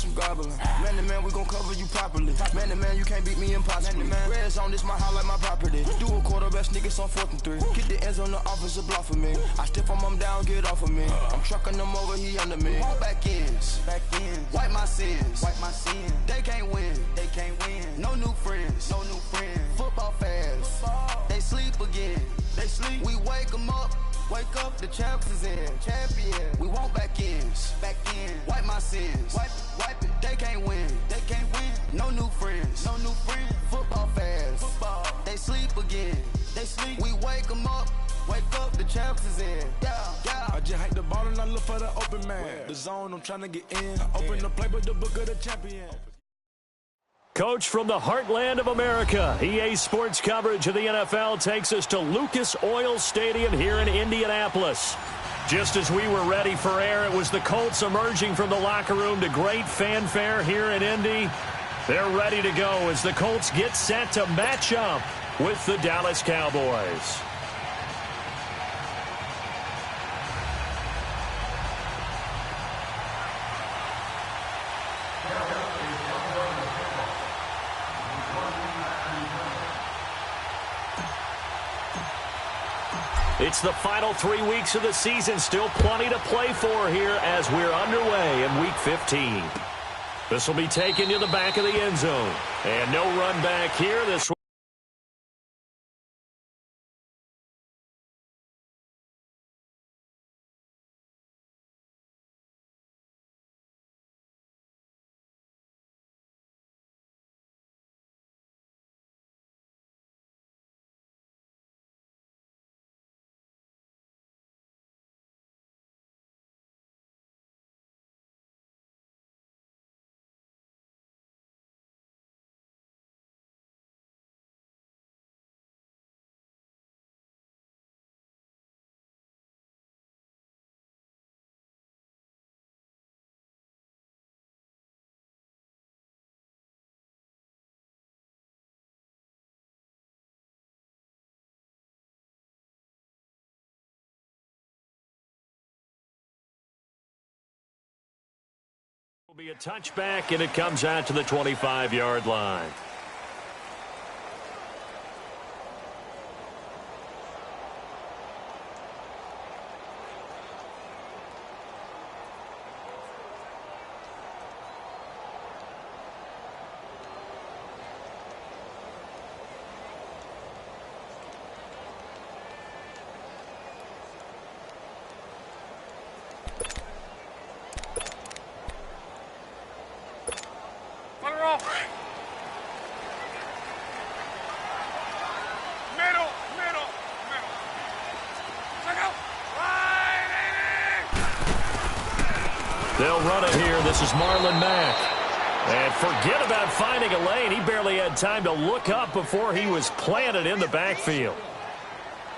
some gobbling. Man to man, we gon' cover you properly. Man to man, you can't beat me impossibly. Red zone, this my house like my property. Do a quarterback sneak, it's on 4th and 3. Get the ends on the offensive block for me. I stiff him down, get off of me. I'm trucking them over, he under me. Won't back ends. Wipe my sins. They can't win. No new friends. Football fans. They sleep again. We wake them up. Wake up, the champs is in. Champion. We want back ends. Wipe my sins. Wipe it. They can't win. No new friends. Football fans. They sleep again. We wake them up. Wake up, the champs is in. Yeah. I just hike the ball and I look for the open man. The zone, I'm trying to get in. Open the playbook, the book of the champion. Coach from the heartland of America, EA Sports coverage of the NFL takes us to Lucas Oil Stadium here in Indianapolis. Just as we were ready for air, it was the Colts emerging from the locker room to great fanfare here in Indy. They're ready to go as the Colts get set to match up with the Dallas Cowboys. It's the final 3 weeks of the season. Still plenty to play for here as we're underway in Week 15. This will be taken to the back of the end zone. And no run back here. This will be a touchback, and it comes out to the 25-yard line. They'll run it here. This is Marlon Mack. And forget about finding a lane. He barely had time to look up before he was planted in the backfield.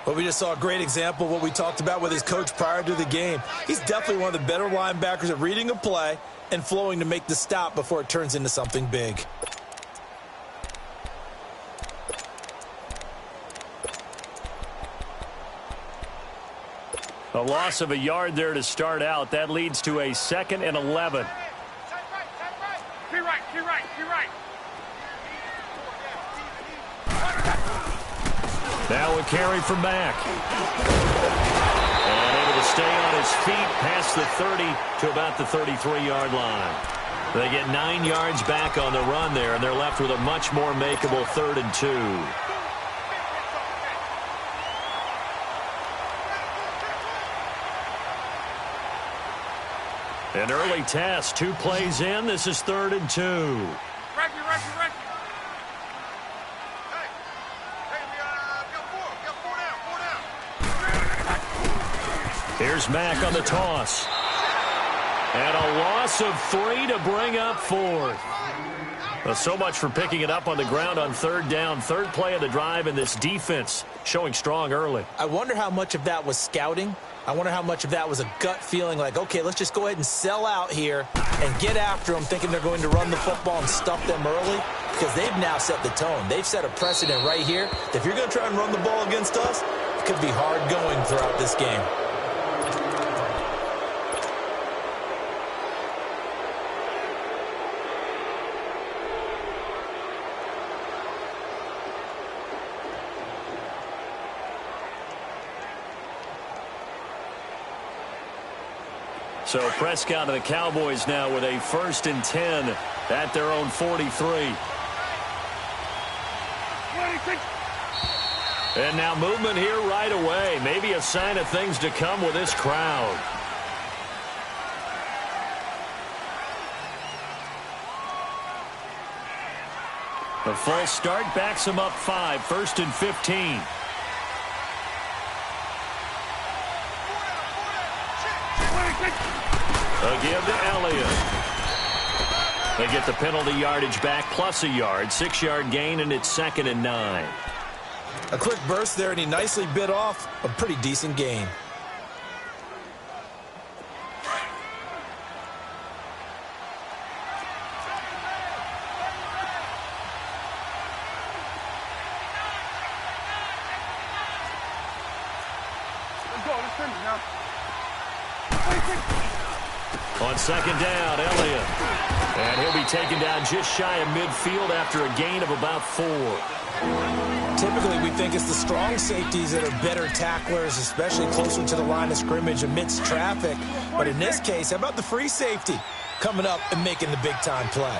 Well, we just saw a great example of what we talked about with his coach prior to the game. He's definitely one of the better linebackers at reading a play and flowing to make the stop before it turns into something big. A loss of a yard there to start out. That leads to a 2nd and 11. Key right. Now a carry from Mack. And able to stay on his feet past the 30 to about the 33-yard line. They get 9 yards back on the run there, and they're left with a much more makeable 3rd and 2. An early test, 2 plays in. This is 3rd and 2. Reggie. Here's Mack on the toss. And a loss of 3 to bring up 4th. Well, so much for picking it up on the ground on 3rd down. 3rd play of the drive, and this defense showing strong early. I wonder how much of that was scouting. I wonder how much of that was a gut feeling like, okay, let's just go ahead and sell out here and get after them, thinking they're going to run the football and stuff them early, because they've now set the tone. They've set a precedent right here. If you're going to try and run the ball against us, it could be hard going throughout this game. So Prescott and the Cowboys now with a 1st and 10 at their own 43. And now movement here right away. Maybe a sign of things to come with this crowd. The full start backs him up 5, 1st and 15. A give to Elliott. They get the penalty yardage back plus a yard. 6-yard gain, and it's 2nd and 9. A quick burst there, and he nicely bit off a pretty decent gain. On 2nd down, Elliott. And he'll be taken down just shy of midfield after a gain of about 4. Typically, we think it's the strong safeties that are better tacklers, especially closer to the line of scrimmage amidst traffic. But in this case, how about the free safety coming up and making the big-time play?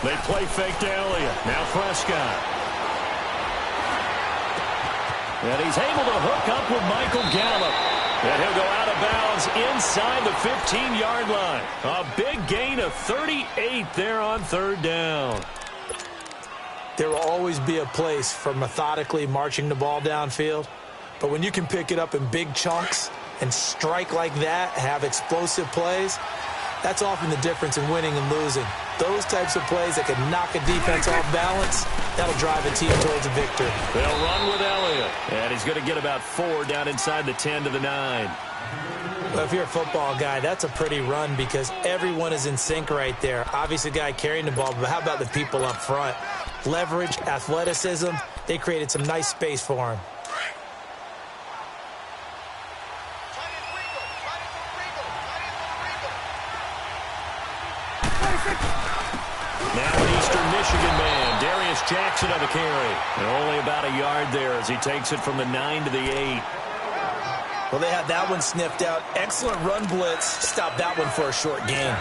They play fake to Elliott. Now Prescott. And he's able to hook up with Michael Gallup. And he'll go out of bounds inside the 15-yard line. A big gain of 38 there on 3rd down. There will always be a place for methodically marching the ball downfield. But when you can pick it up in big chunks and strike like that, have explosive plays, that's often the difference in winning and losing. Those types of plays that can knock a defense off balance, that'll drive a team towards a victory. They'll run with Elliott. And he's going to get about 4 down inside the 10 to the 9. Well, if you're a football guy, that's a pretty run because everyone is in sync right there. Obviously, the guy carrying the ball, but how about the people up front? Leverage, athleticism, they created some nice space for him. Now an Eastern Michigan man, Darius Jackson on the carry. And only about a yard there as he takes it from the 9 to the 8. Well, they had that one sniffed out. Excellent run blitz. Stop that one for a short gain.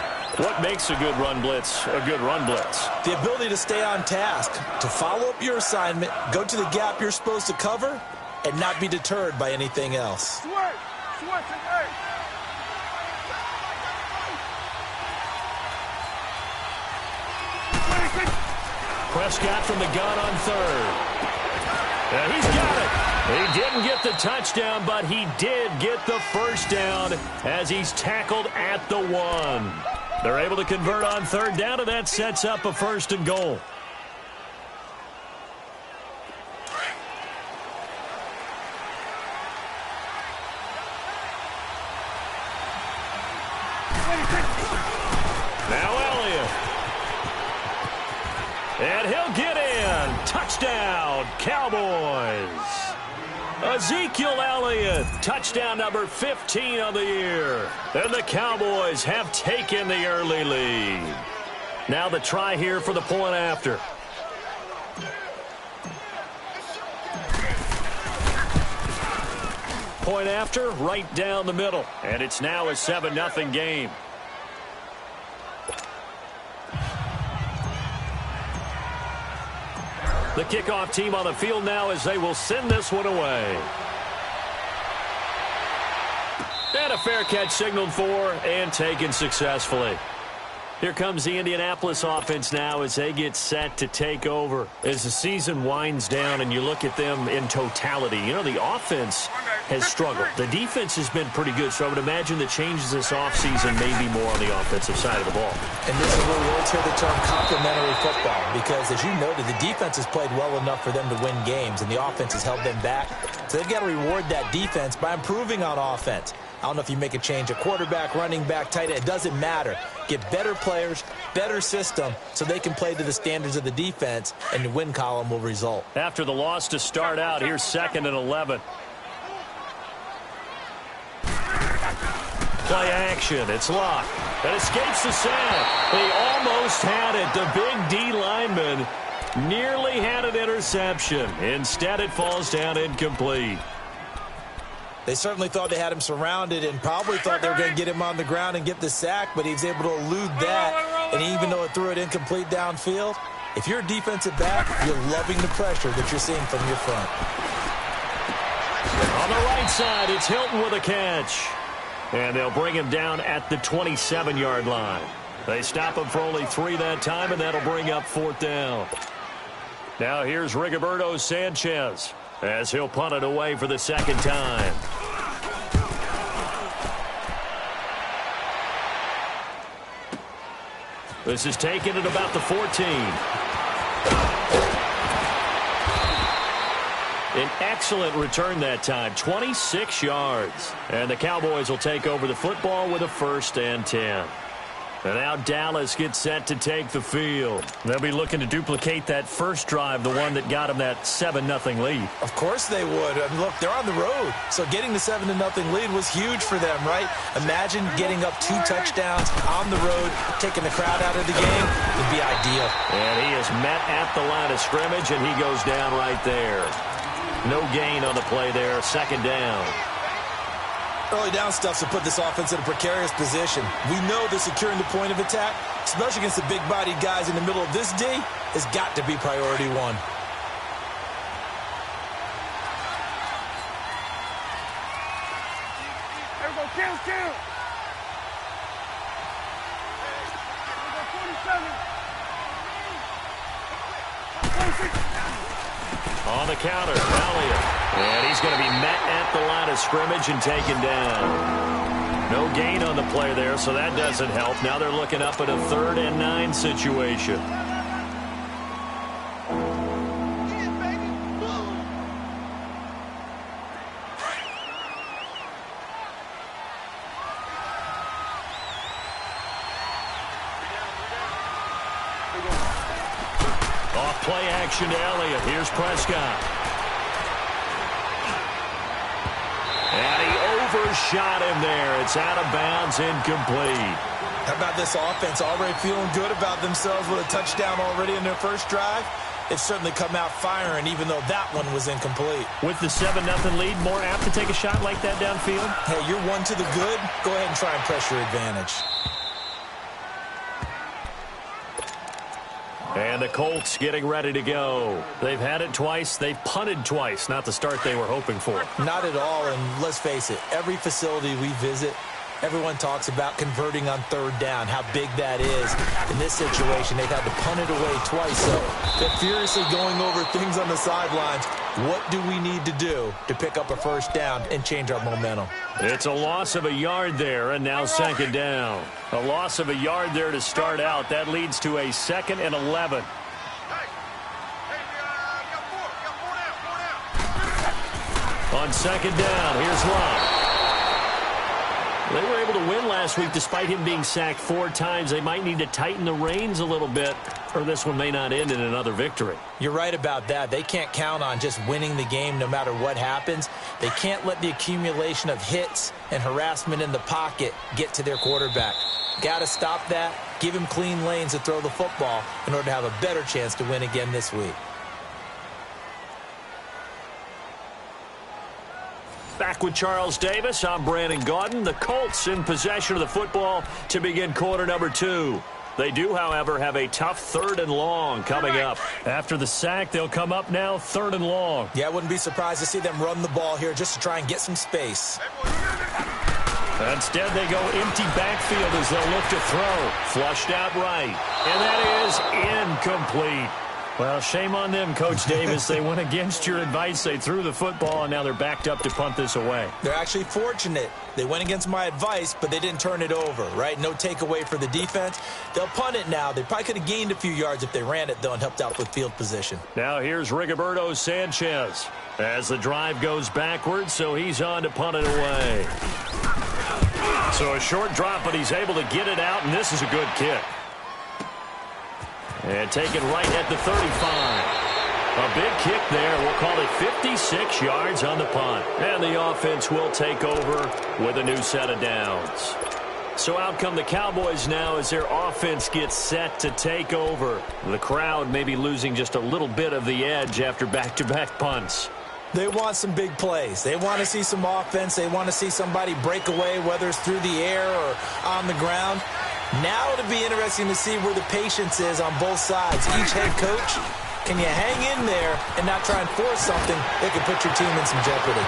What makes a good run blitz a good run blitz? The ability to stay on task, to follow up your assignment, go to the gap you're supposed to cover, and not be deterred by anything else. Prescott from the gun on 3rd. And he's got it. He didn't get the touchdown, but he did get the 1st down as he's tackled at the 1. They're able to convert on 3rd down, and that sets up a 1st and goal. Now Elliott. And he'll get in. Touchdown, Cowboys. Ezekiel Elliott, touchdown number 15 of the year. And the Cowboys have taken the early lead. Now the try here for the point after. Point after, right down the middle. And it's now a 7-0 game. The kickoff team on the field now as they will send this one away. And a fair catch signaled for and taken successfully. Here comes the Indianapolis offense now as they get set to take over. As the season winds down and you look at them in totality, you know, the offense has struggled. The defense has been pretty good, so I would imagine the changes this offseason may be more on the offensive side of the ball. And this is where we'll hear the term complementary football because, as you noted, the defense has played well enough for them to win games, and the offense has held them back. So they've got to reward that defense by improving on offense. I don't know if you make a change at quarterback, running back, tight end. It doesn't matter. Get better players, better system, so they can play to the standards of the defense, and the win column will result. After the loss to start out, here's 2nd and 11. Play action. It's locked. It escapes the sack. They almost had it. The big D lineman Nearly had an interception. Instead, it falls down incomplete. They certainly thought they had him surrounded and probably thought they were going to get him on the ground and get the sack, but he was able to elude that. And even though it threw it incomplete downfield, if you're a defensive back, you're loving the pressure that you're seeing from your front. On the right side, it's Hilton with a catch. And they'll bring him down at the 27-yard line. They stop him for only 3 that time, and that'll bring up 4th down. Now here's Rigoberto Sanchez as he'll punt it away for the 2nd time. This is taken at about the 14. An excellent return that time, 26 yards. And the Cowboys will take over the football with a 1st and 10. And now Dallas gets set to take the field. They'll be looking to duplicate that first drive, the one that got them that 7-0 lead. Of course they would. I mean, look, they're on the road. So getting the 7-0 lead was huge for them, right? Imagine getting up 2 touchdowns on the road, taking the crowd out of the game. Would be ideal. And he is met at the line of scrimmage, and he goes down right there. No gain on the play there, 2nd down. Early down stuff to put this offense in a precarious position. We know that securing the point of attack, especially against the big-bodied guys in the middle of this D, has got to be priority 1. There we go, kill. There we go, 27. On the counter, Elliott. And he's going to be met at the line of scrimmage and taken down. No gain on the play there, so that doesn't help. Now they're looking up at a 3rd and 9 situation. Off play action to Elliott. Here's Prescott. And he overshot him there. It's out of bounds, incomplete. How about this offense? Already feeling good about themselves with a touchdown already in their first drive. They've certainly come out firing, even though that one was incomplete. With the 7-0 lead, more apt to take a shot like that downfield? Hey, you're 1 to the good. Go ahead and try and press your advantage. And the Colts getting ready to go. They've had it twice. They've punted twice. Not the start they were hoping for. Not at all, and let's face it, every facility we visit, everyone talks about converting on 3rd down, how big that is. In this situation, they've had to punt it away twice, so they're furiously going over things on the sidelines. What do we need to do to pick up a 1st down and change our momentum? It's a loss of a yard there, and now 2nd down. A loss of a yard there to start out. That leads to a 2nd and 11. On 2nd down, here's Love. They were able to win last week despite him being sacked 4 times. They might need to tighten the reins a little bit, or this one may not end in another victory. You're right about that. They can't count on just winning the game no matter what happens. They can't let the accumulation of hits and harassment in the pocket get to their quarterback. Got to stop that, give him clean lanes to throw the football in order to have a better chance to win again this week. Back with Charles Davis, I'm Brandon Gaudin. The Colts in possession of the football to begin quarter number 2. They do, however, have a tough 3rd and long coming up. After the sack, they'll come up now 3rd and long. Yeah, I wouldn't be surprised to see them run the ball here just to try and get some space. Instead, they go empty backfield as they'll look to throw. Flushed out right. And that is incomplete. Well, shame on them, Coach Davis. They went against your advice. They threw the football, and now they're backed up to punt this away. They're actually fortunate. They went against my advice, but they didn't turn it over, right? No takeaway for the defense. They'll punt it now. They probably could have gained a few yards if they ran it, though, and helped out with field position. Now here's Rigoberto Sanchez as the drive goes backwards, so he's on to punt it away. So a short drop, but he's able to get it out, and this is a good kick. And taken right at the 35. A big kick there. We'll call it 56 yards on the punt. And the offense will take over with a new set of downs. So out come the Cowboys now as their offense gets set to take over. The crowd may be losing just a little bit of the edge after back-to-back punts. They want some big plays. They want to see some offense. They want to see somebody break away, whether it's through the air or on the ground. Now it'll be interesting to see where the patience is on both sides. Each head coach, can you hang in there and not try and force something that could put your team in some jeopardy?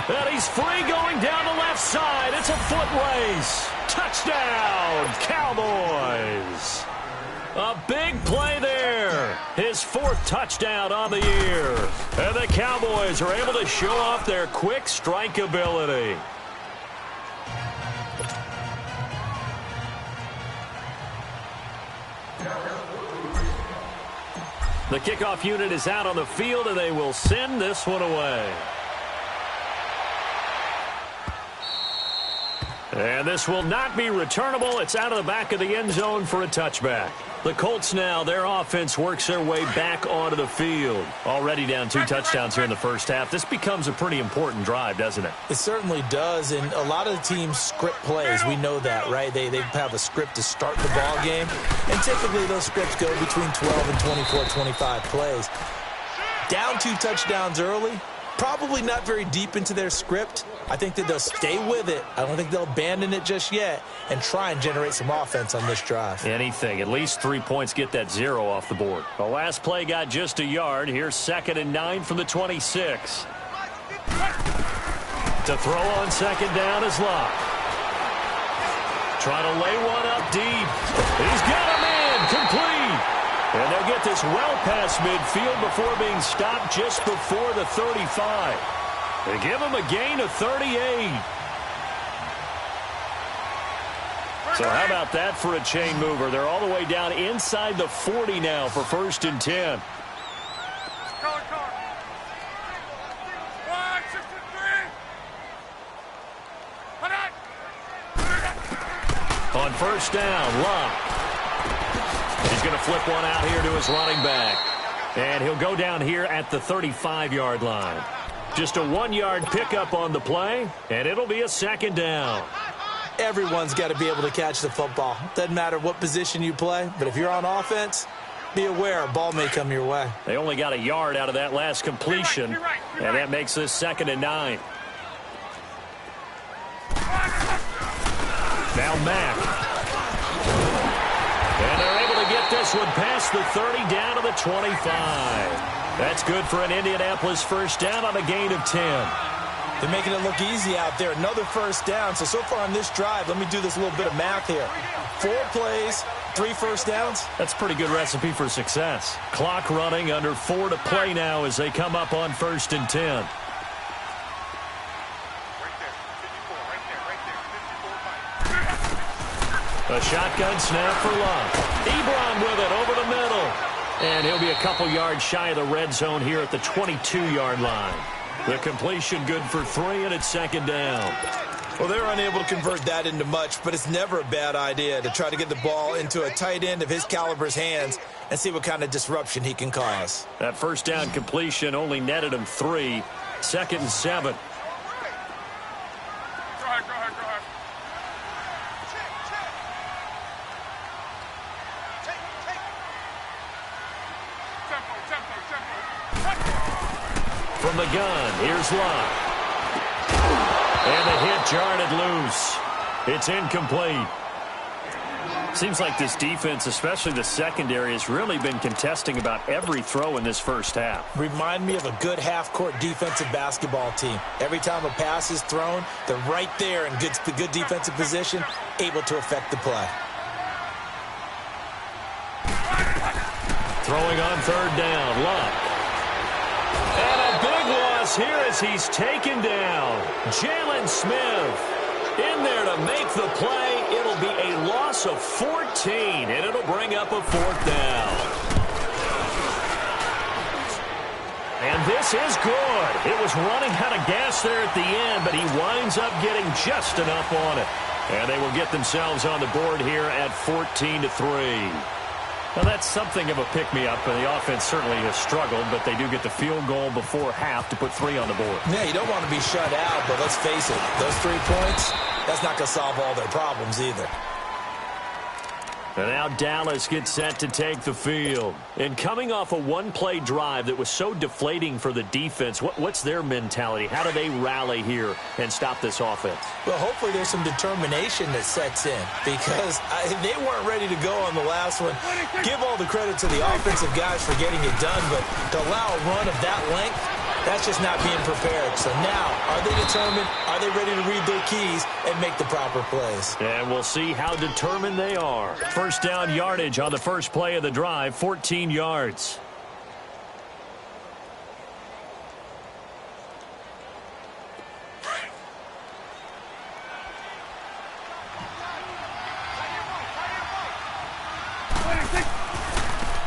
And he's free going down the left side. It's a foot race. Touchdown, Cowboys. A big play there. His 4th touchdown on the year. And the Cowboys are able to show off their quick strike ability. The kickoff unit is out on the field, and they will send this one away. And this will not be returnable. It's out of the back of the end zone for a touchback. The Colts now, their offense works their way back onto the field. Already down 2 touchdowns here in the first half. This becomes a pretty important drive, doesn't it? It certainly does, and a lot of the teams script plays. We know that, right? They have a script to start the ball game, and typically those scripts go between 12 and 24, 25 plays. Down 2 touchdowns early, probably not very deep into their script. I think that they'll stay with it. I don't think they'll abandon it just yet and try and generate some offense on this drive. Anything. At least 3 points get that 0 off the board. The last play got just a yard. Here's 2nd and 9 from the 26. To throw on 2nd down is Locke. Trying to lay one up deep. He's got him in. Complete. And they'll get this well past midfield before being stopped just before the 35. They give him a gain of 38. So how about that for a chain mover? They're all the way down inside the 40 now for 1st and 10. On 1st down, Locke. He's going to flip one out here to his running back. And he'll go down here at the 35-yard line. Just a 1-yard pickup on the play, and it'll be a 2nd down. Everyone's got to be able to catch the football. Doesn't matter what position you play, but if you're on offense, be aware a ball may come your way. They only got a yard out of that last completion, and that makes this 2nd and 9. Now Mack. And they're able to get this one past the 30 down to the 25. That's good for an Indianapolis 1st down on a gain of 10. They're making it look easy out there. Another 1st down. So far on this drive, let me do this little bit of math here. 4 plays, 3 1st downs. That's a pretty good recipe for success. Clock running, under 4 to play now as they come up on 1st and 10. A shotgun snap for Locke. Ebron with it over the middle. And he'll be a couple yards shy of the red zone here at the 22-yard line. The completion good for 3, and it's 2nd down. Well, they're unable to convert that into much, but it's never a bad idea to try to get the ball into a tight end of his caliber's hands and see what kind of disruption he can cause. That 1st down completion only netted him 3. 2nd and 7. From the gun, here's Locke. And the hit jarred it loose. It's incomplete. Seems like this defense, especially the secondary, has really been contesting about every throw in this first half. Remind me of a good half-court defensive basketball team. Every time a pass is thrown, they're right there in good defensive position, able to affect the play. Throwing on 3rd down, Locke. And a big loss here as he's taken down. Jalen Smith in there to make the play. It'll be a loss of 14, and it'll bring up a 4th down. And this is good. It was running out of gas there at the end, but he winds up getting just enough on it. And they will get themselves on the board here at 14-3. Well, that's something of a pick-me-up, and the offense certainly has struggled, but they do get the field goal before half to put 3 on the board. Yeah, you don't want to be shut out, but let's face it, those 3 points, that's not going to solve all their problems either. And now Dallas gets set to take the field. And coming off a one-play drive that was so deflating for the defense, what's their mentality? How do they rally here and stop this offense? Well, hopefully there's some determination that sets in because they weren't ready to go on the last one. Give all the credit to the offensive guys for getting it done, but to allow a run of that length, that's just not being prepared. So now, are they determined? Are they ready to read their keys and make the proper plays? And we'll see how determined they are. First down yardage on the first play of the drive, 14 yards.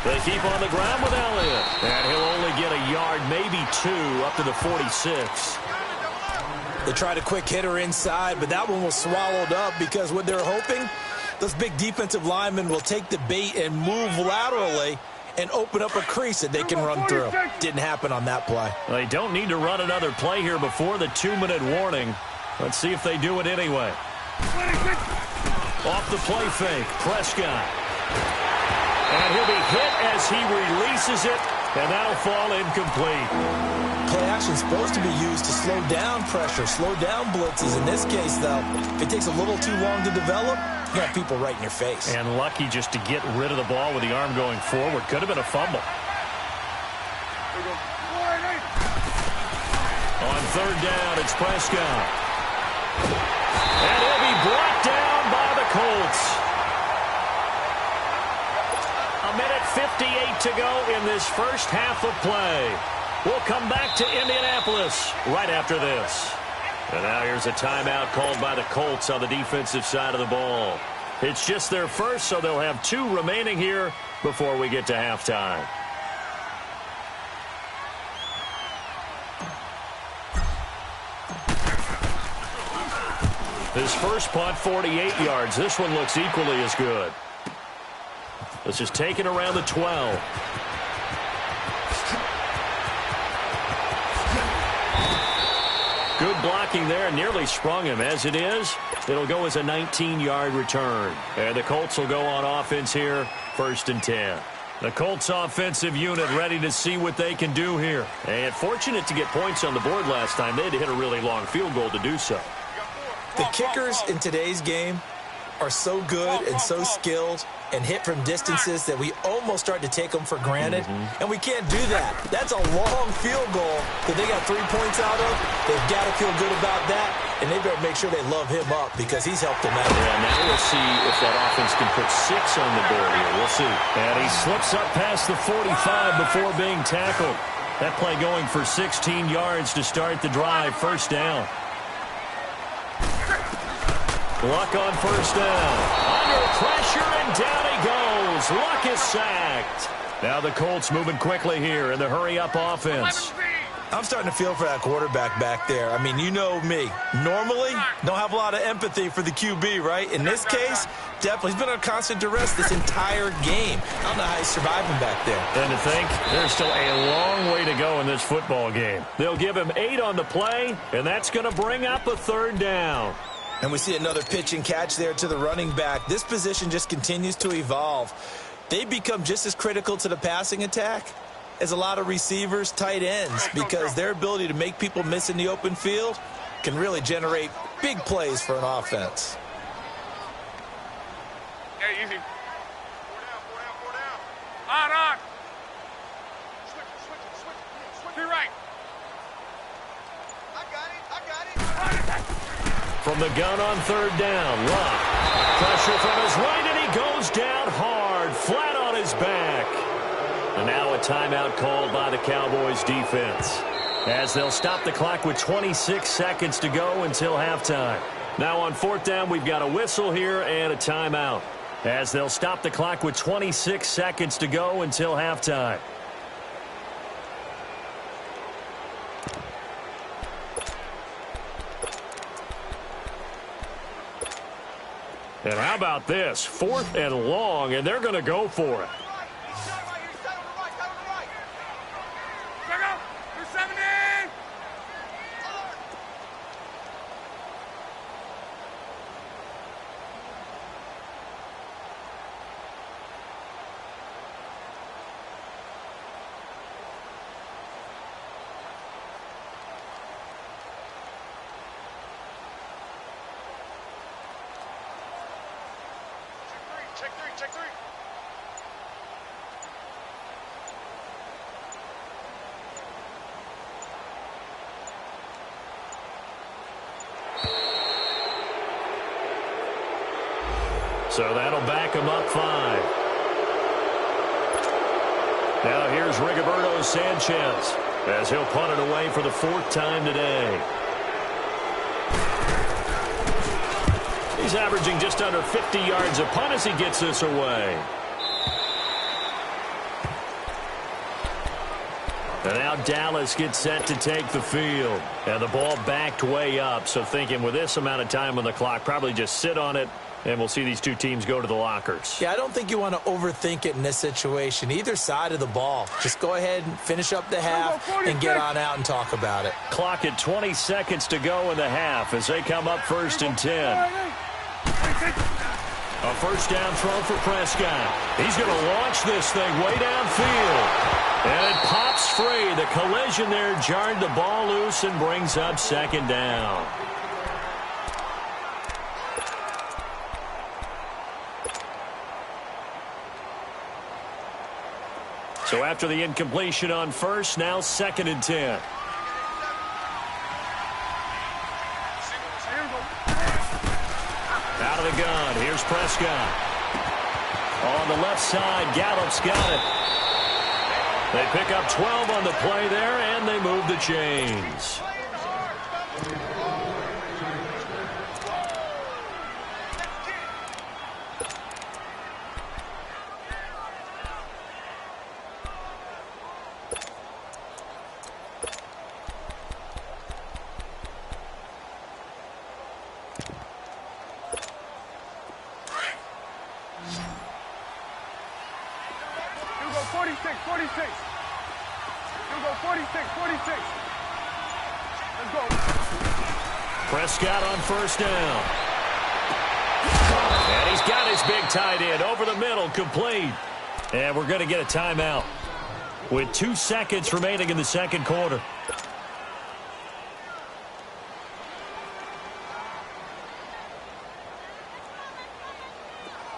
They keep on the ground with Elliott. And he'll only get a yard, maybe 2, up to the 46. They tried a quick hitter inside, but that one was swallowed up because what they're hoping, those big defensive linemen will take the bait and move laterally and open up a crease that they can run through. Didn't happen on that play. They don't need to run another play here before the 2-minute warning. Let's see if they do it anyway. Off the play fake, Prescott. And he'll be hit as he releases it, and that'll fall incomplete. Play action's supposed to be used to slow down pressure, slow down blitzes. In this case, though, if it takes a little too long to develop, you got people right in your face. And lucky just to get rid of the ball with the arm going forward. Could have been a fumble. On third down, it's Prescott. And he'll be brought down by the Colts. A minute 58 to go in this first half of play. We'll come back to Indianapolis right after this. And now here's a timeout called by the Colts on the defensive side of the ball. It's just their first, so they'll have 2 remaining here before we get to halftime. His first punt, 48 yards. This one looks equally as good. This is taken around the 12. Good blocking there, nearly sprung him. As it is, it'll go as a 19-yard return. And the Colts will go on offense here, 1st and 10. The Colts offensive unit ready to see what they can do here. And fortunate to get points on the board last time. They had to hit a really long field goal to do so. The kickers in today's game are so good and so skilled and hit from distances that we almost start to take them for granted. And we can't do that. That's a long field goal that they got 3 points out of. They've got to feel good about that, and they better make sure they love him up because he's helped them out. Yeah, now we'll see if that offense can put 6 on the board here. We'll see. And he slips up past the 45 before being tackled. That play going for 16 yards to start the drive, 1st down. Luck on 1st down. Under pressure, and down he goes. Luck is sacked. Now the Colts moving quickly here in the hurry-up offense. I'm starting to feel for that quarterback back there. I mean, you know me. Normally, don't have a lot of empathy for the QB, right? In this case, definitely. He's been under constant duress this entire game. I don't know how he's surviving back there. And to think, there's still a long way to go in this football game. They'll give him 8 on the play, and that's going to bring up a 3rd down. And we see another pitch and catch there to the running back. This position just continues to evolve. They become just as critical to the passing attack as a lot of receivers, tight ends, because their ability to make people miss in the open field can really generate big plays for an offense. Hey, easy. 4 down. On. Switch. To right. I got it. From the gun on 3rd down, Luck. Pressure from his right, and he goes down hard, flat on his back. And now a timeout called by the Cowboys defense, as they'll stop the clock with 26 seconds to go until halftime. Now on 4th down, we've got a whistle here and a timeout, as they'll stop the clock with 26 seconds to go until halftime. And how about this? 4th and long, and they're going to go for it. Check three. So that'll back him up 5. Now here's Rigoberto Sanchez as he'll punt it away for the 4th time today. He's averaging just under 50 yards a punt as he gets this away. And now Dallas gets set to take the field. And the ball backed way up. So thinking with this amount of time on the clock, probably just sit on it, and we'll see these two teams go to the lockers. Yeah, I don't think you want to overthink it in this situation. Either side of the ball. Just go ahead and finish up the half and get on out and talk about it. Clock at 20 seconds to go in the half as they come up 1st and 10. A first down throw for Prescott. He's going to launch this thing way downfield. And it pops free. The collision there jarred the ball loose and brings up 2nd down. So after the incompletion on first, now 2nd and 10. Out of the gun, here's Prescott. On the left side, Gallup's got it. They pick up 12 on the play there, and they move the chains. Prescott on first down. And he's got his big tight end over the middle, complete. And we're going to get a timeout with 2 seconds remaining in the 2nd quarter.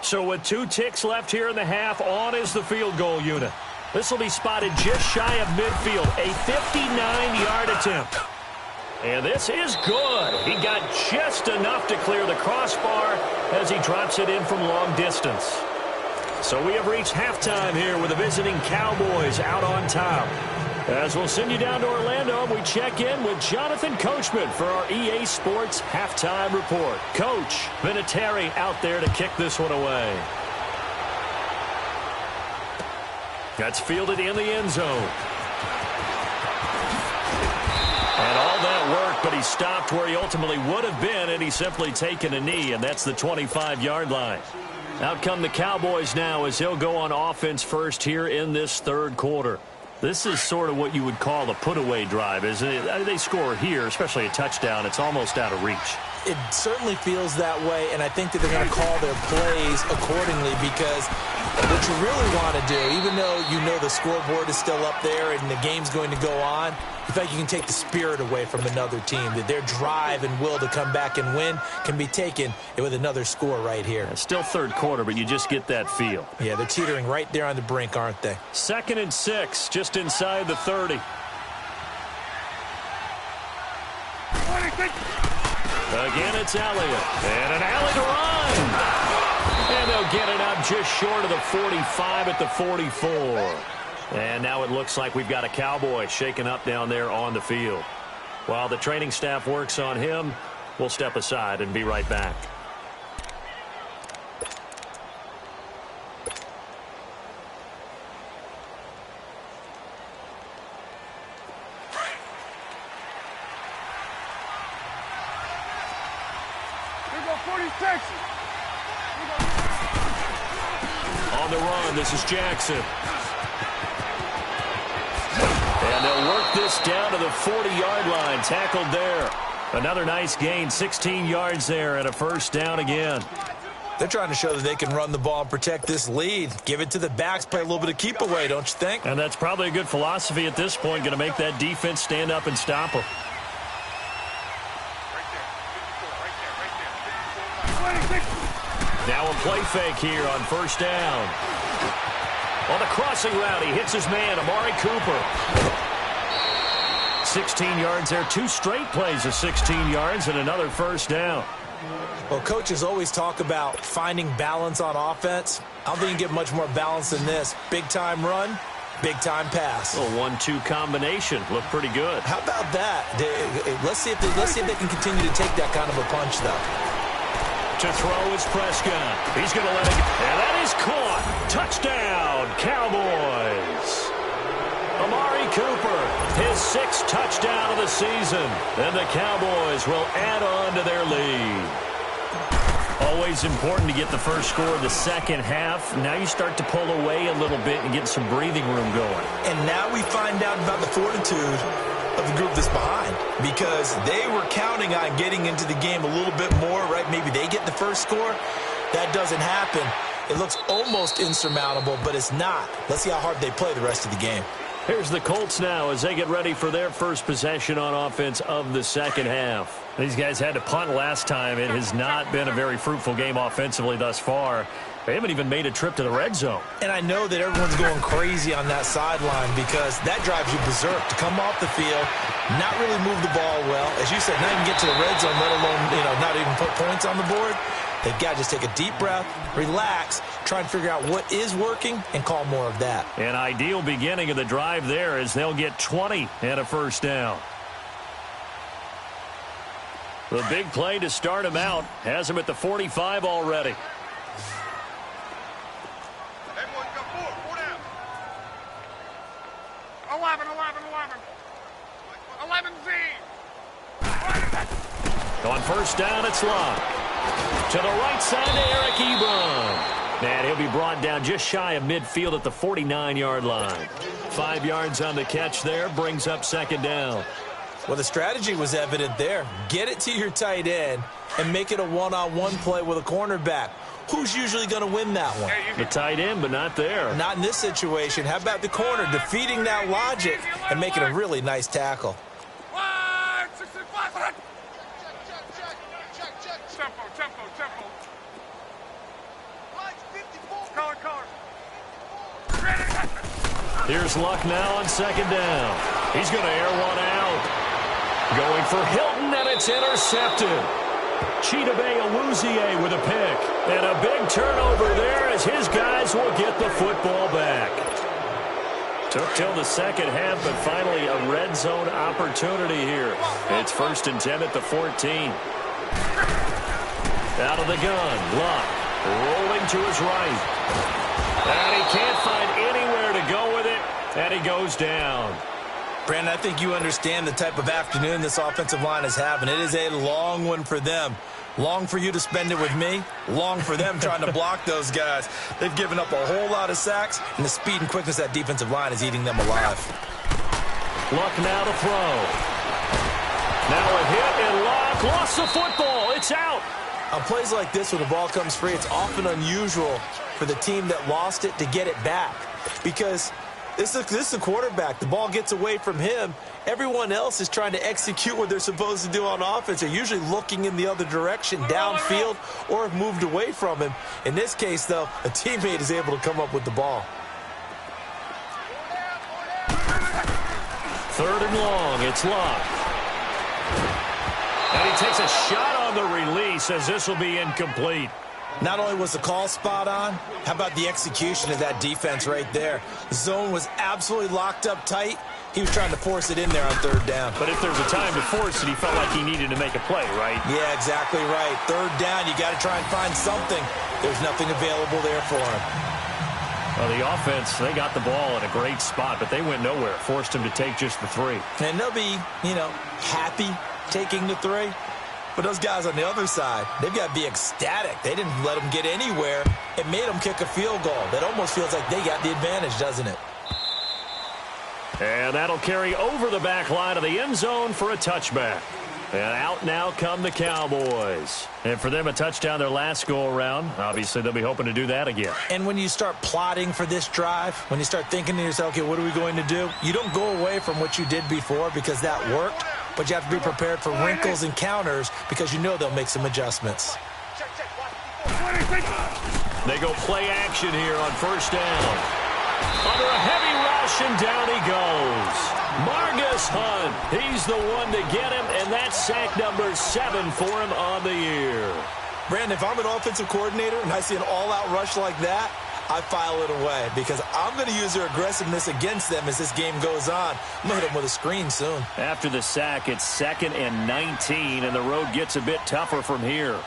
So with 2 ticks left here in the half, on is the field goal unit. This will be spotted just shy of midfield, a 59-yard attempt. And this is good. He got just enough to clear the crossbar as he drops it in from long distance. So we have reached halftime here with the visiting Cowboys out on top. As we'll send you down to Orlando, we check in with Jonathan Coachman for our EA Sports Halftime Report. Coach, Vinatieri out there to kick this one away. That's fielded in the end zone. And all that work, but he stopped where he ultimately would have been, and he's simply taken a knee, and that's the 25-yard line. Out come the Cowboys now as he'll go on offense first here in this 3rd quarter. This is sort of what you would call a put-away drive, isn't it? They score here, especially a touchdown. It's almost out of reach. It certainly feels that way, and I think that they're going to call their plays accordingly because what you really want to do, even though you know the scoreboard is still up there and the game's going to go on, you feel like you can take the spirit away from another team, that their drive and will to come back and win can be taken with another score right here. It's still 3rd quarter, but you just get that feel. Yeah, they're teetering right there on the brink, aren't they? 2nd and 6, just inside the 30. Again, it's Elliott. And an alley to run. And they'll get it up just short of the 45 at the 44. And now it looks like we've got a Cowboy shaken up down there on the field. While the training staff works on him, we'll step aside and be right back. On the run, this is Jackson. And they'll work this down to the 40-yard line, tackled there. Another nice gain, 16 yards there, and a first down again. They're trying to show that they can run the ball and protect this lead. Give it to the backs, play a little bit of keep away, don't you think? And that's probably a good philosophy at this point, going to make that defense stand up and stop them. Now a play fake here on first down. On the crossing route, he hits his man, Amari Cooper. 16 yards there. 2 straight plays of 16 yards and another first down. Well, coaches always talk about finding balance on offense. I don't think you can get much more balance than this. Big-time run, big-time pass. A 1-2 combination. Looked pretty good. How about that? Let's see if they can continue to take that kind of a punch, though. To throw is Prescott. He's going to let it go. And that is caught. Touchdown, Cowboys. Amari Cooper, his 6th touchdown of the season. And the Cowboys will add on to their lead. Always important to get the first score of the second half. Now you start to pull away a little bit and get some breathing room going. And now we find out about the fortitude of the group that's behind, because they were counting on getting into the game a little bit more, right? Maybe they get the first score. That doesn't happen. It looks almost insurmountable, but it's not. Let's see how hard they play the rest of the game. Here's the Colts now as they get ready for their first possession on offense of the second half. These guys had to punt last time. It has not been a very fruitful game offensively thus far. They haven't even made a trip to the red zone. And I know that everyone's going crazy on that sideline because that drives you berserk to come off the field, not really move the ball well. As you said, not even get to the red zone, let alone, not even put points on the board. They've got to just take a deep breath, relax, try and figure out what is working, and call more of that. An ideal beginning of the drive there as they'll get 20 and a first down. The big play to start him out has him at the 45 already. Hey, boys, got 4 down. 11. 11Z. On first down, it's Locke. To the right side to Eric Ebron. And he'll be brought down just shy of midfield at the 49-yard line. 5 yards on the catch there, brings up second down. Well, the strategy was evident there. Get it to your tight end and make it a one-on-one play with a cornerback. Who's usually going to win that one? The tight end, but not there. Not in this situation. How about the corner defeating that logic and making a really nice tackle? Tempo. Here's Luck now on second down. He's going to air one out. Going for Hilton, and it's intercepted. Chidobe Awuzie with a pick. And a big turnover there as his guys will get the football back. Took till the second half, but finally a red zone opportunity here. It's 1st and 10 at the 14. Out of the gun, Luck rolling to his right. And he can't find anywhere to go with it, and he goes down. Brandon, I think you understand the type of afternoon this offensive line is having. It is a long one for them. Long for you to spend it with me. Long for them trying to block those guys. They've given up a whole lot of sacks, and the speed and quickness of that defensive line is eating them alive. Luck now to throw. Now a hit, and Luck lost the football. It's out. On plays like this where the ball comes free, it's often unusual for the team that lost it to get it back, because this is the quarterback. The ball gets away from him. Everyone else is trying to execute what they're supposed to do on offense. They're usually looking in the other direction, downfield, or have moved away from him. In this case, though, a teammate is able to come up with the ball. 3rd and long, it's Luck. And he takes a shot on the release as this will be incomplete. Not only was the call spot on, how about the execution of that defense right there? The zone was absolutely locked up tight. He was trying to force it in there on 3rd down. But if there's a time to force it, he felt like he needed to make a play, right? Yeah, exactly right. 3rd down, you got to try and find something. There's nothing available there for him. Well, the offense, they got the ball in a great spot, but they went nowhere. Forced him to take just the 3. And they'll be, happy taking the 3. But those guys on the other side, they've got to be ecstatic. They didn't let them get anywhere. It made them kick a field goal. That almost feels like they got the advantage, doesn't it? And that'll carry over the back line of the end zone for a touchback. And out now come the Cowboys. And for them, a touchdown their last go-around. Obviously, they'll be hoping to do that again. And when you start plotting for this drive, when you start thinking to yourself, okay, what are we going to do? You don't go away from what you did before because that worked. But you have to be prepared for wrinkles and counters because you know they'll make some adjustments. They go play action here on first down. Under a heavy rush, and down he goes. Margus Hunt, he's the one to get him, and that's sack number 7 for him on the year. Brandon, if I'm an offensive coordinator and I see an all-out rush like that, I file it away because I'm going to use their aggressiveness against them as this game goes on. I'm going to hit them with a screen soon. After the sack, it's 2nd and 19, and the road gets a bit tougher from here.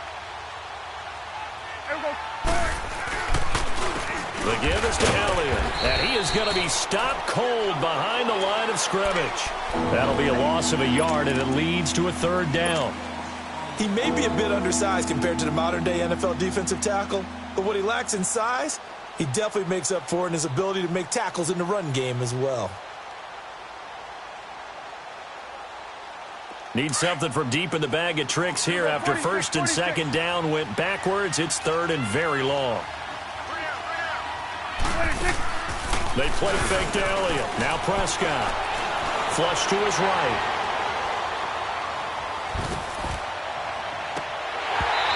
The give is to Elliott, and he is going to be stopped cold behind the line of scrimmage. That'll be a loss of a yard, and it leads to a 3rd down. He may be a bit undersized compared to the modern-day NFL defensive tackle, but what he lacks in size, he definitely makes up for it in his ability to make tackles in the run game as well. Need something from deep in the bag of tricks here after 1st and 2nd down went backwards. It's 3rd and very long. They play fake to Elliott. Now Prescott. Flush to his right.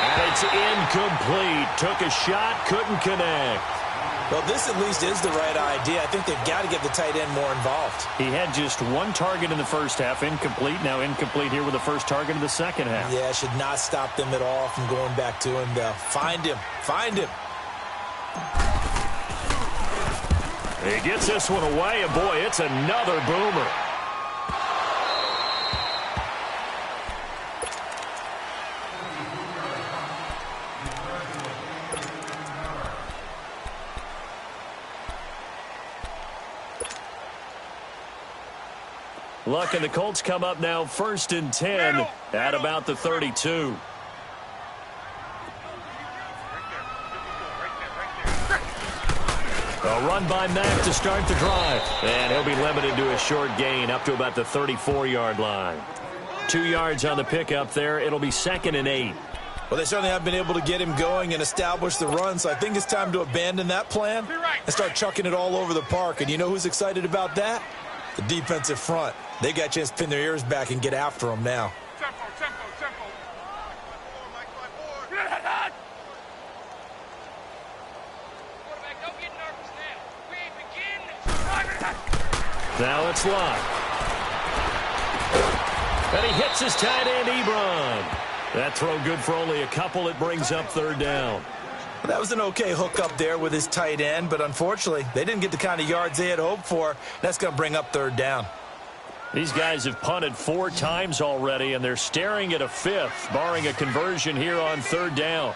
And it's incomplete. Took a shot, couldn't connect. Well, this at least is the right idea. I think they've got to get the tight end more involved. He had just 1 target in the first half, incomplete. Now incomplete here with the first target in the second half. Yeah, should not stop them at all from going back to him, though. Find him. Find him. He gets this one away, and boy, it's another boomer. Luck and the Colts come up now 1st and 10 at about the 32. A run by Mack to start the drive. And he'll be limited to a short gain up to about the 34-yard line. 2 yards on the pickup there. It'll be 2nd and 8. Well, they certainly have been able to get him going and establish the run, so I think it's time to abandon that plan and start chucking it all over the park. And you know who's excited about that? The defensive front. They got a chance to pin their ears back and get after him now. Now it's Lott. And he hits his tight end, Ebron. That throw good for only a couple. It brings up 3rd down. That was an okay hook up there with his tight end, but unfortunately, they didn't get the kind of yards they had hoped for. That's going to bring up 3rd down. These guys have punted 4 times already, and they're staring at a 5th, barring a conversion here on 3rd down.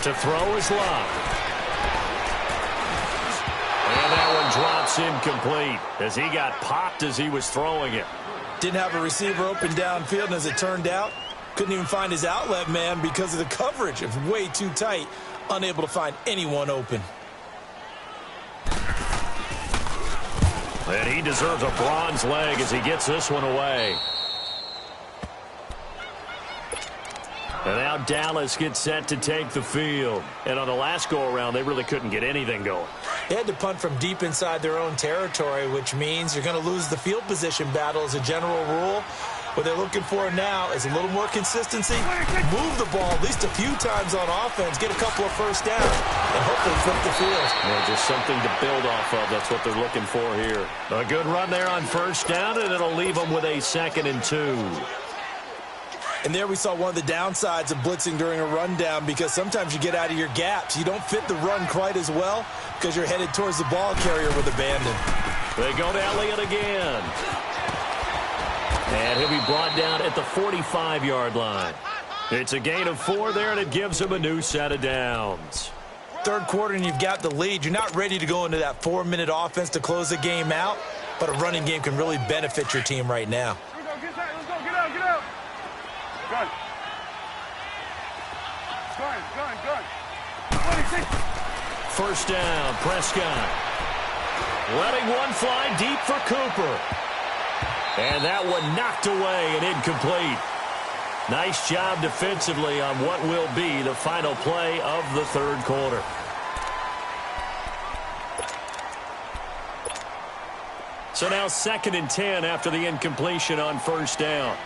To throw is Lott. And that one drops incomplete as he got popped as he was throwing it. Didn't have a receiver open downfield, and as it turned out, couldn't even find his outlet man because of the coverage. It was way too tight, unable to find anyone open. And he deserves a bronze leg as he gets this one away. And now Dallas gets set to take the field. And on the last go-around, they really couldn't get anything going. They had to punt from deep inside their own territory, which means you're going to lose the field position battle as a general rule. What they're looking for now is a little more consistency, move the ball at least a few times on offense, get a couple of first downs, and hopefully flip the field. Yeah, just something to build off of. That's what they're looking for here. A good run there on first down, and it'll leave them with a 2nd and 2. And there we saw one of the downsides of blitzing during a rundown, because sometimes you get out of your gaps. You don't fit the run quite as well because you're headed towards the ball carrier with abandon. They go to Elliott again. And he'll be brought down at the 45-yard line. It's a gain of 4 there, and it gives him a new set of downs. 3rd quarter, and you've got the lead. You're not ready to go into that 4-minute offense to close the game out, but a running game can really benefit your team right now. Gun. First down, Prescott. Letting one fly deep for Cooper. And that one knocked away and incomplete. Nice job defensively on what will be the final play of the 3rd quarter. So now 2nd and 10 after the incompletion on first down.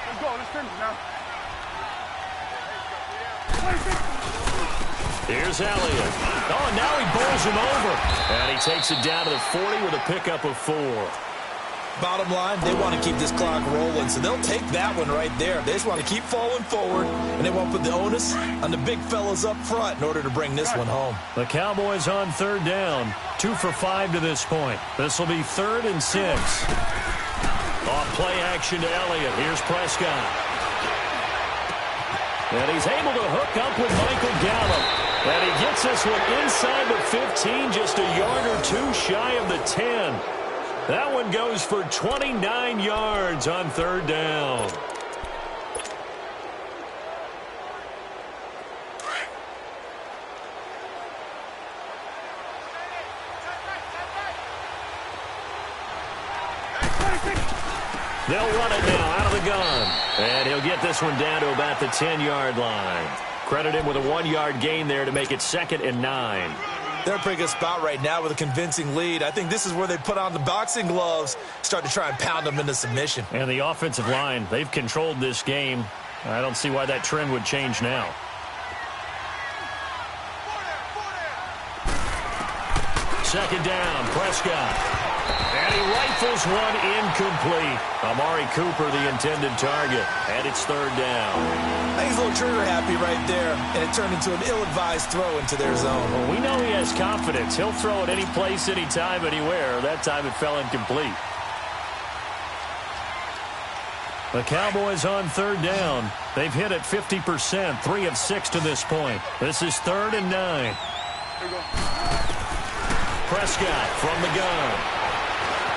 Let's go. Let's finish now. Here's Elliott. Oh, and now he bowls him over. And he takes it down to the 40 with a pickup of 4. Bottom line, they want to keep this clock rolling, so they'll take that one right there. They just want to keep falling forward, and they want to put the onus on the big fellas up front in order to bring this one home. The Cowboys on 3rd down. 2 for 5 to this point. This will be 3rd and 6. Off play action to Elliott. Here's Prescott. And he's able to hook up with Michael Gallup. And he gets this one inside the 15, just a yard or 2 shy of the 10. That one goes for 29 yards on 3rd down. They'll run it now out of the gun. And he'll get this one down to about the 10-yard line. Credit him with a 1-yard gain there to make it 2nd and 9. They're in a pretty good spot right now with a convincing lead. I think this is where they put on the boxing gloves, start to try and pound them into submission. And the offensive line, they've controlled this game. I don't see why that trend would change now. Second down, Prescott. And he rifles one incomplete. Amari Cooper, the intended target. And it's 3rd down. I think he's a little trigger happy right there, and it turned into an ill-advised throw into their zone. Well, we know he has confidence. He'll throw it any place, anytime, anywhere. That time it fell incomplete. The Cowboys on 3rd down. They've hit it 50%, 3 of 6 to this point. This is 3rd and 9. Prescott from the gun.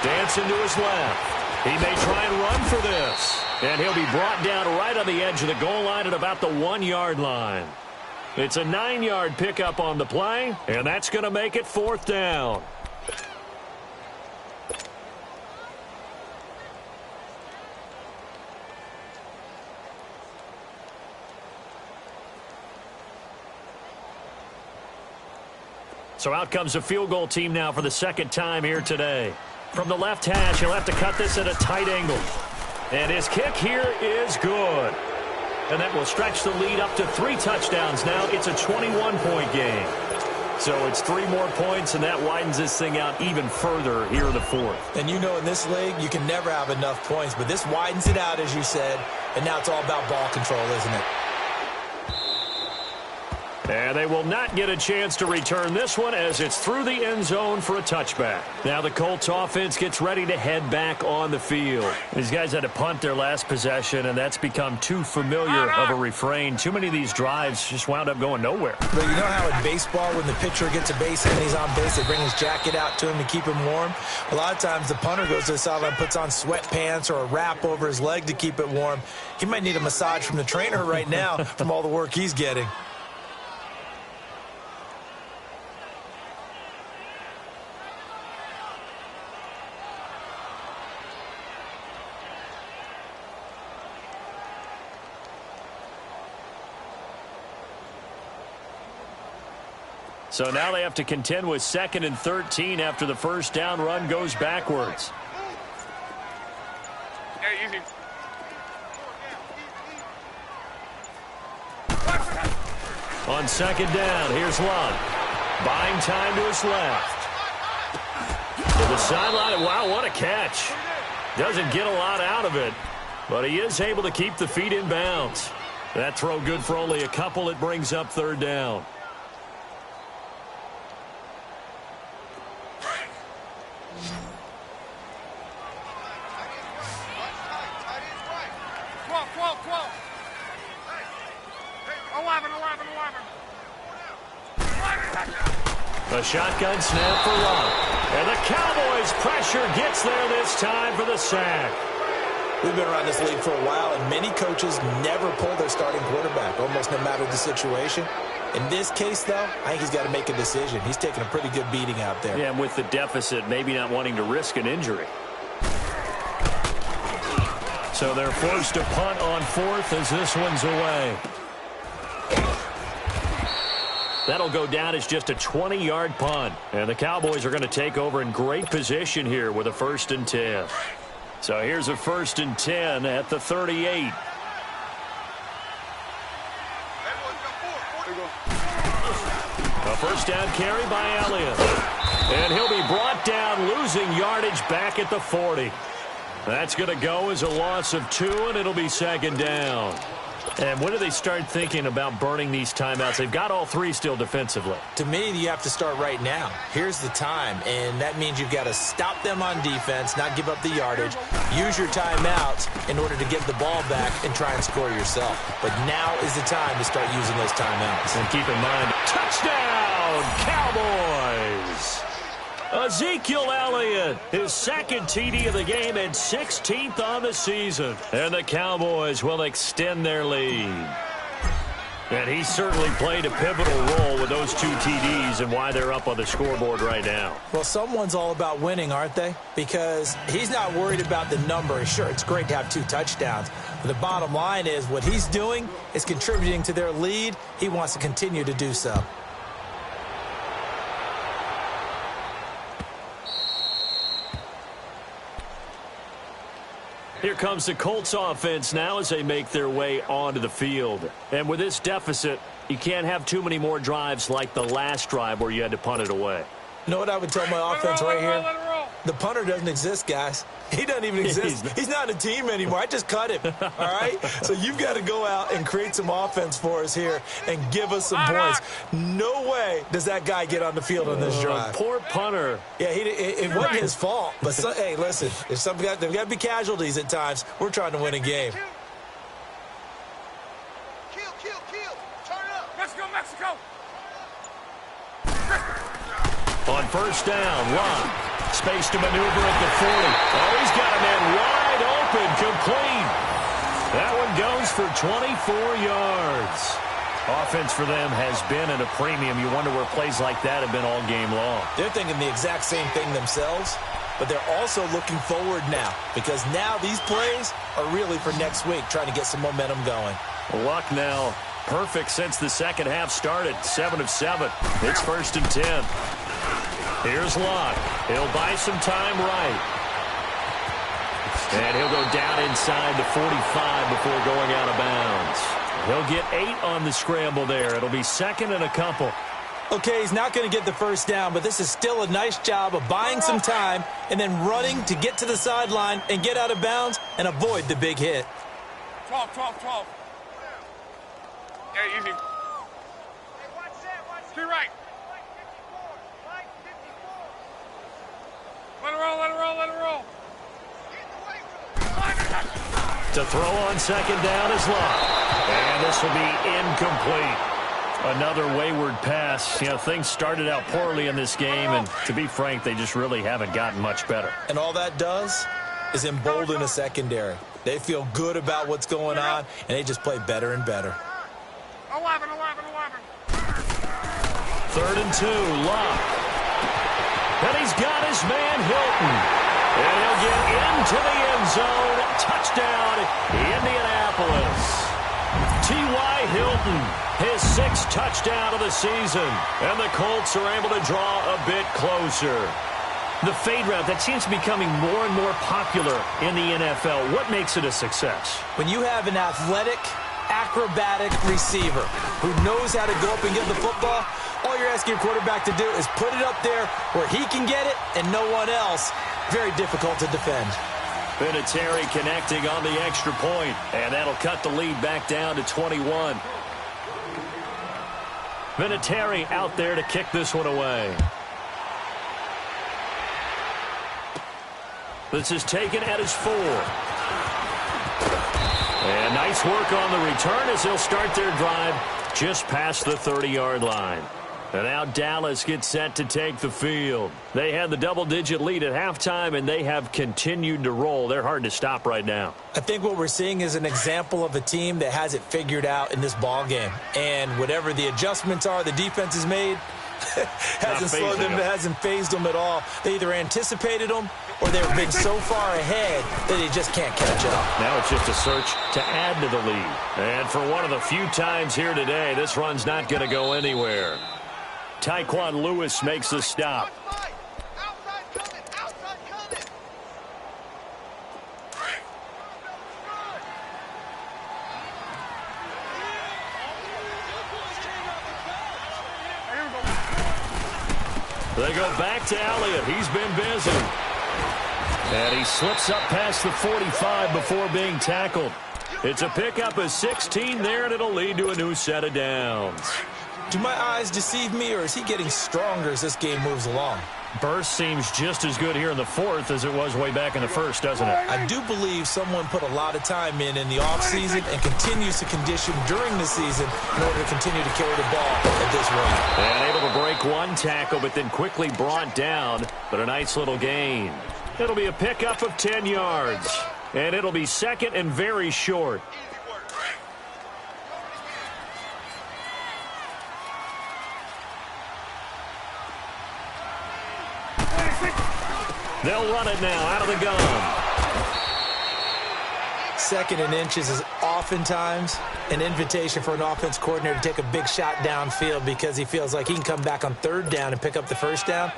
Dancing to his left. He may try and run for this. And he'll be brought down right on the edge of the goal line at about the 1-yard line. It's a 9-yard pickup on the play, and that's going to make it 4th down. So out comes a field goal team now for the 2nd time here today. From the left hash, he'll have to cut this at a tight angle. And his kick here is good. And that will stretch the lead up to 3 touchdowns now. It's a 21-point game. So it's 3 more points, and that widens this thing out even further here in the 4th. And you know in this league, you can never have enough points. But this widens it out, as you said. And now it's all about ball control, isn't it? And they will not get a chance to return this one as it's through the end zone for a touchback. Now the Colts offense gets ready to head back on the field. These guys had to punt their last possession, and that's become too familiar of a refrain. Too many of these drives just wound up going nowhere. But you know how in baseball, when the pitcher gets a base hit and he's on base, they bring his jacket out to him to keep him warm? A lot of times the punter goes to the sideline, puts on sweatpants or a wrap over his leg to keep it warm. He might need a massage from the trainer right now from all the work he's getting. So now they have to contend with 2nd and 13 after the first down run goes backwards. Hey, easy. On 2nd down, here's Love. Buying time to his left. To the sideline, wow, what a catch. Doesn't get a lot out of it, but he is able to keep the feet in bounds. That throw good for only a couple. It brings up 3rd down. A shotgun snap for Love. And the Cowboys' pressure gets there this time for the sack. We've been around this league for a while, and many coaches never pull their starting quarterback, almost no matter the situation. In this case, though, I think he's got to make a decision. He's taking a pretty good beating out there. Yeah, and with the deficit, maybe not wanting to risk an injury. So they're forced to punt on 4th as this one's away. That'll go down as just a 20-yard punt. And the Cowboys are going to take over in great position here with a 1st and 10. So here's a 1st and 10 at the 38. A first down carry by Elliott. And he'll be brought down, losing yardage back at the 40. That's going to go as a loss of 2, and it'll be 2nd down. And when do they start thinking about burning these timeouts? They've got all 3 still defensively. To me, you have to start right now. Here's the time, and that means you've got to stop them on defense, not give up the yardage, use your timeouts in order to get the ball back and try and score yourself. But now is the time to start using those timeouts. And keep in mind, touchdown, Cowboys! Ezekiel Elliott, his 2nd TD of the game and 16th on the season. And the Cowboys will extend their lead. And he certainly played a pivotal role with those 2 TDs and why they're up on the scoreboard right now. Well, someone's all about winning, aren't they? Because he's not worried about the number. Sure, it's great to have 2 touchdowns. But the bottom line is what he's doing is contributing to their lead. He wants to continue to do so. Here comes the Colts offense now as they make their way onto the field. And with this deficit, you can't have too many more drives like the last drive where you had to punt it away. You know what I would tell my offense right here? The punter doesn't exist, guys. He doesn't even exist. He's not a team anymore. I just cut him, all right? So you've got to go out and create some offense for us here and give us some points. No way does that guy get on the field on this drive. Poor punter. Yeah, it wasn't his fault. But, hey, listen, there's got to be casualties at times. We're trying to win a game. Kill. Turn it up. Let's go, Mexico. On 1st down, Locke. Space to maneuver at the 40. Oh, he's got a man wide open, complete. That one goes for 24 yards. Offense for them has been at a premium. You wonder where plays like that have been all game long. They're thinking the exact same thing themselves, but they're also looking forward now because now these plays are really for next week, trying to get some momentum going. Luck now perfect since the second half started. 7 of 7. It's 1st and 10. Here's Locke. He'll buy some time right. And he'll go down inside the 45 before going out of bounds. He'll get 8 on the scramble there. It'll be 2nd and a couple. Okay, he's not going to get the first down, but this is still a nice job of buying some time and then running to get to the sideline and get out of bounds and avoid the big hit. 12. Yeah, easy. To your right. Let it roll. To throw on 2nd down is Locke. And this will be incomplete. Another wayward pass. You know, things started out poorly in this game, and to be frank, they just really haven't gotten much better. And all that does is embolden a secondary. They feel good about what's going on, and they just play better and better. 11. 3rd and 2, Locke. And he's got his man Hilton. And he'll get into the end zone. Touchdown, Indianapolis. T.Y. Hilton, his 6th touchdown of the season. And the Colts are able to draw a bit closer. The fade route, that seems to be becoming more and more popular in the NFL. What makes it a success? When you have an athletic, acrobatic receiver who knows how to go up and get the football, all you're asking your quarterback to do is put it up there where he can get it and no one else. Very difficult to defend. Vinatieri connecting on the extra point, and that'll cut the lead back down to 21. Vinatieri out there to kick this one away. This is taken at his 4. And nice work on the return as they'll start their drive just past the 30-yard line. And now Dallas gets set to take the field. They had the double-digit lead at halftime, and they have continued to roll. They're hard to stop right now. I think what we're seeing is an example of a team that has it figured out in this ball game. And whatever the adjustments are the defense has made, hasn't slowed them, hasn't phased them at all. They either anticipated them or they've been so far ahead that they just can't catch up. Now it's just a search to add to the lead. And for one of the few times here today, this run's not going to go anywhere. Tyquan Lewis makes the stop. They go back to Elliott. He's been busy. And he slips up past the 45 before being tackled. It's a pickup of 16 there, and it'll lead to a new set of downs. Do my eyes deceive me, or is he getting stronger as this game moves along? Burst seems just as good here in the fourth as it was way back in the first, doesn't it? I do believe someone put a lot of time in the offseason and continues to condition during the season in order to continue to carry the ball at this rate. And able to break one tackle, but then quickly brought down, but a nice little gain. It'll be a pickup of 10 yards, and it'll be second and very short. They'll run it now out of the gun. Second and inches is oftentimes an invitation for an offense coordinator to take a big shot downfield because he feels like he can come back on third down and pick up the first down.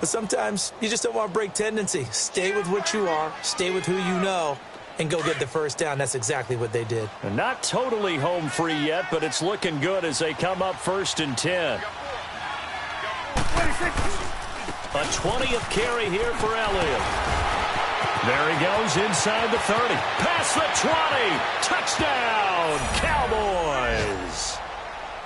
But sometimes you just don't want to break tendency. Stay with what you are, stay with who you know, and go get the first down. That's exactly what they did. And not totally home free yet, but it's looking good as they come up 1st and 10. A 20th carry here for Elliott. There he goes inside the 30. Past the 20. Touchdown, Cowboys.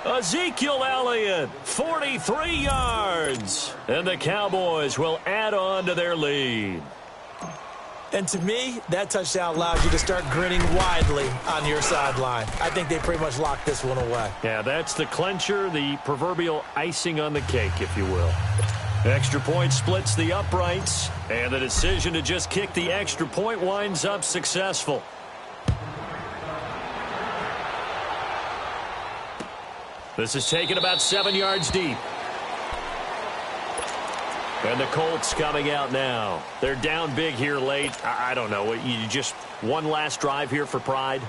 Ezekiel Elliott, 43 yards. And the Cowboys will add on to their lead. And to me, that touchdown allows you to start grinning widely on your sideline. I think they pretty much locked this one away. Yeah, that's the clincher, the proverbial icing on the cake, if you will. Extra point splits the uprights, and the decision to just kick the extra point winds up successful. This is taken about 7 yards deep. And the Colts coming out now. They're down big here late. I don't know. You just one last drive here for pride?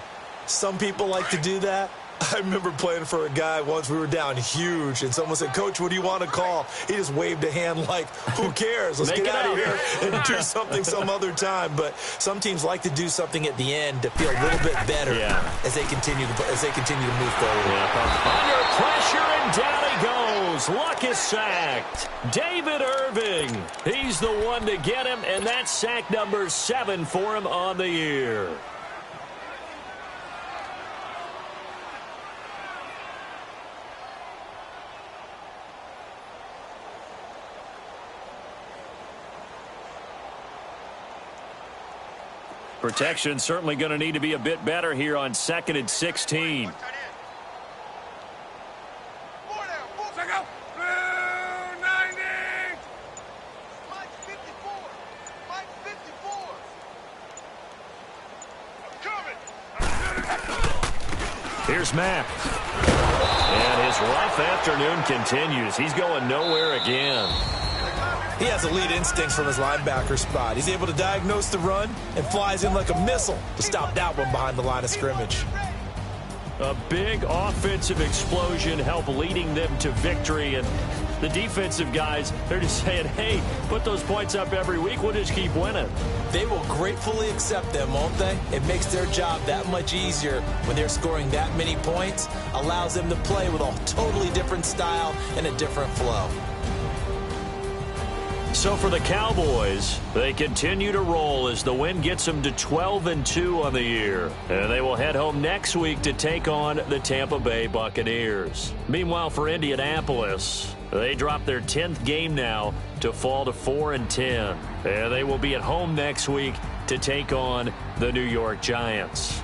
Some people like to do that. I remember playing for a guy once. We were down huge, and someone said, "Coach, what do you want to call?" He just waved a hand like, who cares? Let's get out of here and do something some other time. But some teams like to do something at the end to feel a little bit better as they continue to move forward. Under pressure, and down he goes. Luck is sacked. David Irving, he's the one to get him, and that's sack number 7 for him on the year. Protection certainly going to need to be a bit better here on 2nd and 16. Here's Mack. And his rough afternoon continues. He's going nowhere again. He has elite instincts from his linebacker spot. He's able to diagnose the run and flies in like a missile to stop that one behind the line of scrimmage. A big offensive explosion helped leading them to victory. And the defensive guys, they're just saying, hey, put those points up every week. We'll just keep winning. They will gratefully accept them, won't they? It makes their job that much easier when they're scoring that many points. Allows them to play with a totally different style and a different flow. So for the Cowboys, they continue to roll as the win gets them to 12-2 on the year. And they will head home next week to take on the Tampa Bay Buccaneers. Meanwhile, for Indianapolis, they drop their 10th game now to fall to 4-10. And they will be at home next week to take on the New York Giants.